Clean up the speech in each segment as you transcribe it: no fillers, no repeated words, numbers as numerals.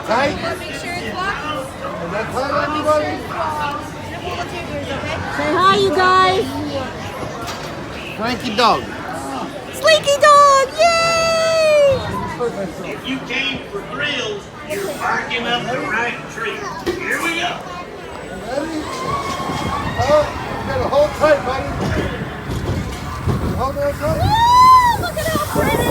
tight? Make sure it's locked. Is that tight, everybody? Say hi, you guys. Slinky dog. Slinky dog, yay! If you came for thrills, you're barking up the right tree. Here we go. Ready? Oh, you gotta hold tight, buddy. Hold on tight. Woo! Look at how pretty!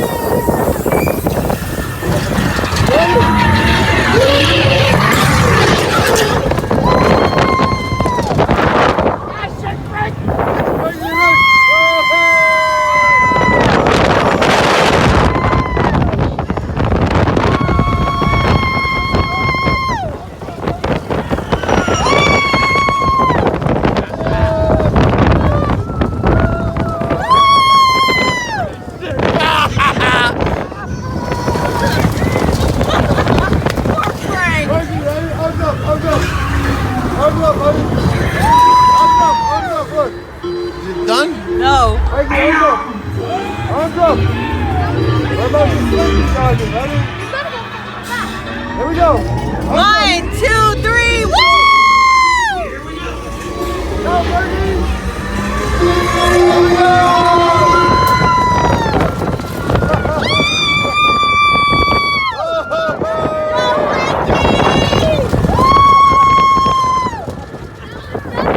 Done? No. Arms up. Arms up. What about the slinky dog? Ready? Here we go. 1, 2, 3, woo! Go, Bernie. Here we go.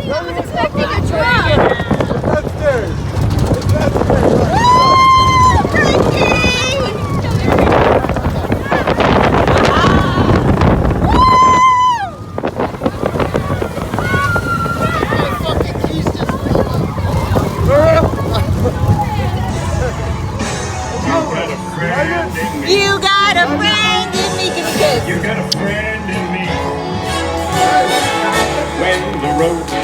I was expecting a drop. Upstairs. You got a friend in me. Give me a kiss. You got a friend in me. When the road